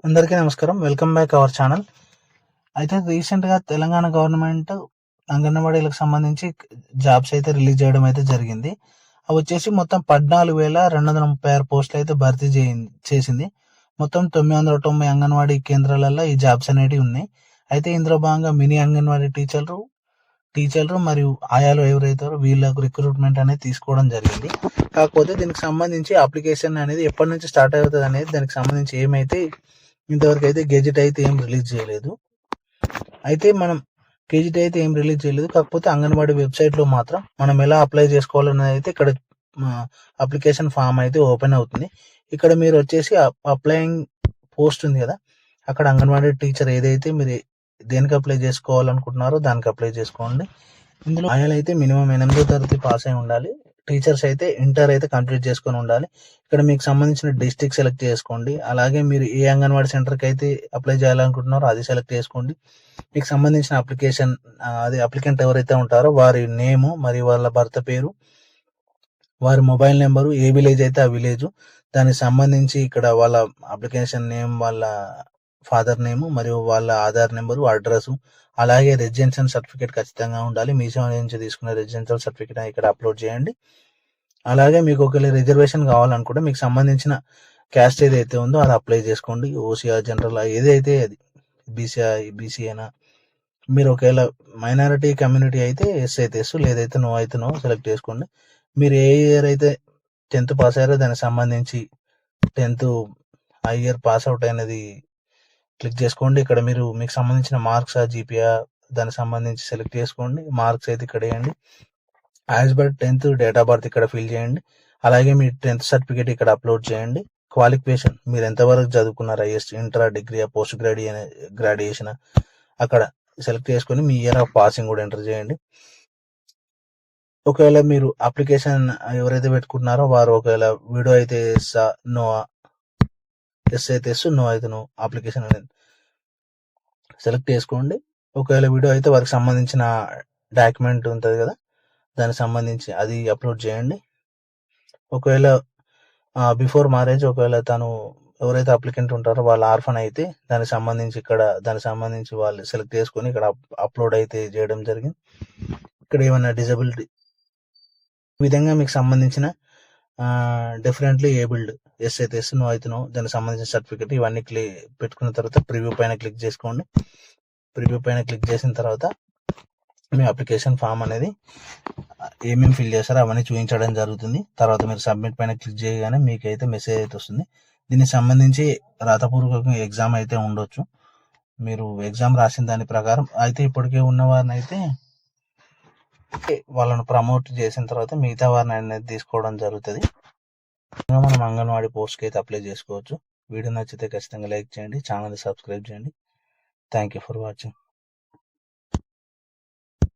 అందరికీ నమస్కారం. Welcome back our channel. అయితే రీసెంట్‌గా తెలంగాణ గవర్నమెంట్ అంగన్వాడీలకు సంబంధించి జాబ్స్ అయితే రిలీజ్ చేయడం అయితే జరిగింది. అవి వచ్చేసి మొత్తం 14,236 పోస్టులు అయితే భర్తీ చేసింది. మొత్తం 990 అంగన్వాడీ కేంద్రాలలో ఈ జాబ్స్ అనేటివి ఉన్నాయి. అయితే ఇందులో భాగంగా మినీ అంగన్వాడీ టీచర్లు మరియు ఆయాలు ఎవరైతారో వీళ్ళకు రిక్రూట్మెంట్ అనేది తీసుకోవడం జరిగింది. కాకపోతే దీనికి సంబంధించి అప్లికేషన్ అనేది ఎప్పటి నుంచి స్టార్ట్ అవుతుంది అనేది దానికి సంబంధించి ఏమైతే ఇంతవరకు అయితే గెజెట్ అయితే ఏం రిలీజ్ చేయలేదు. కాకపోతే అంగన్వాడీ వెబ్సైట్లో మాత్రం మనం ఎలా అప్లై చేసుకోవాలనేది అయితే ఇక్కడ అప్లికేషన్ ఫామ్ అయితే ఓపెన్ అవుతుంది. ఇక్కడ మీరు వచ్చేసి అప్లయింగ్ పోస్ట్ ఉంది కదా, అక్కడ అంగన్వాడీ టీచర్ ఏదైతే మీరు దేనికి అప్లై చేసుకోవాలనుకుంటున్నారో దానికి అప్లై చేసుకోండి. ఇందులో ఆయాలు అయితే మినిమం 8వ తరగతి పాస్ అయి ఉండాలి. టీచర్స్ అయితే ఇంటర్ అయితే కంప్లీట్ చేసుకొని ఉండాలి. ఇక్కడ మీకు సంబంధించిన డిస్ట్రిక్ట్ సెలెక్ట్ చేసుకోండి. అలాగే మీరు ఏ అంగన్వాడీ సెంటర్కి అయితే అప్లై చేయాలనుకుంటున్నారో అది సెలెక్ట్ చేసుకోండి. మీకు సంబంధించిన అప్లికెంట్ ఎవరైతే ఉంటారో వారి నేము మరియు వాళ్ళ భర్త పేరు, వారి మొబైల్ నెంబరు, ఏ విలేజ్ అయితే ఆ విలేజ్, దానికి సంబంధించి ఇక్కడ వాళ్ళ అప్లికేషన్ నేమ్, వాళ్ళ ఫాదర్ నేము మరియు వాళ్ళ ఆధార్ నెంబరు, అడ్రస్, అలాగే రెసిడెన్షియల్ సర్టిఫికేట్ ఖచ్చితంగా ఉండాలి. మీ సేవ నుంచి తీసుకున్న రెసిడెన్షియల్ సర్టిఫికేట్ ఇక్కడ అప్లోడ్ చేయండి. అలాగే మీకు ఒకవేళ రిజర్వేషన్ కావాలనుకుంటే మీకు సంబంధించిన క్యాస్ట్ ఏదైతే ఉందో అది అప్లై చేసుకోండి. ఓసీఆర్, జనరల్, ఏదైతే అది బీసీ అయినా. మీరు ఒకవేళ మైనారిటీ కమ్యూనిటీ అయితే ఎస్ అయితే ఎస్, లేదైతే నో అయితే నో సెలెక్ట్ చేసుకోండి. మీరు ఏ ఇయర్ అయితే 10th పాస్ అయ్యారో దానికి సంబంధించి 10th ఆ ఇయర్ పాస్ అవుట్ అయినది క్లిక్ చేసుకోండి. ఇక్కడ మీకు సంబంధించిన మార్క్స్, జీపీఆ దానికి సంబంధించి సెలెక్ట్ చేసుకోండి. మార్క్స్ అయితే ఇక్కడ వేయండి. యాజ్ బర్ 10th డేట్ ఆఫ్ బర్త్ ఇక్కడ ఫిల్ చేయండి. అలాగే మీ 10th సర్టిఫికేట్ ఇక్కడ అప్లోడ్ చేయండి. క్వాలిఫికేషన్ మీరు ఎంతవరకు చదువుకున్నారు, highest inter, degree, post graduation అక్కడ సెలెక్ట్ చేసుకొని మీ ఇయర్ ఆఫ్ పాసింగ్ కూడా ఎంటర్ చేయండి. ఒకవేళ మీరు అప్లికేషన్ ఎవరైతే పెట్టుకుంటున్నారో వారు ఒకవేళ వీడియో అయితే ఎస్ అయితే ఎస్, నో అయితే నో అప్లికేషన్ అనేది సెలెక్ట్ చేసుకోండి. ఒకవేళ వీడియో అయితే వారికి సంబంధించిన డాక్యుమెంట్ ఉంటుంది కదా, దానికి సంబంధించి అది అప్లోడ్ చేయండి. ఒకవేళ బిఫోర్ మ్యారేజ్ ఒకవేళ తను ఎవరైతే అప్లికెంట్ ఉంటారో వాళ్ళ ఆర్ఫన్ అయితే దానికి సంబంధించి వాళ్ళు సెలెక్ట్ చేసుకొని ఇక్కడ అప్లోడ్ అయితే చేయడం జరిగింది. ఇక్కడ ఏమైనా డిజబిలిటీ విధంగా మీకు సంబంధించిన డిఫరెంట్లీ ఏబుల్డ్ ఎస్ అయితే ఎస్, నో అయితే నో, దానికి సంబంధించిన సర్టిఫికేట్ ఇవన్నీ పెట్టుకున్న తర్వాత ప్రివ్యూ పైన క్లిక్ చేసుకోండి. ప్రివ్యూ పైన క్లిక్ చేసిన తర్వాత మీ అప్లికేషన్ ఫామ్ అనేది ఏమేమి ఫిల్ చేస్తారో అవన్నీ చూపించడం జరుగుతుంది. తర్వాత మీరు సబ్మిట్ పైన క్లిక్ చేయగానే మీకైతే మెసేజ్ అయితే వస్తుంది. దీనికి సంబంధించి రాతపూర్వకంగా ఎగ్జామ్ అయితే ఉండొచ్చు. మీరు ఎగ్జామ్ రాసిన దాని ప్రకారం అయితే ఇప్పటికే ఉన్న వారిని అయితే వాళ్ళను ప్రమోట్ చేసిన తర్వాత మిగతా వారిని అనేది తీసుకోవడం జరుగుతుంది. మనం అంగన్వాడీ పోస్ట్కి అయితే అప్లై చేసుకోవచ్చు. వీడియో నచ్చితే ఖచ్చితంగా లైక్ చేయండి, ఛానల్ సబ్స్క్రైబ్ చేయండి. Thank you for watching.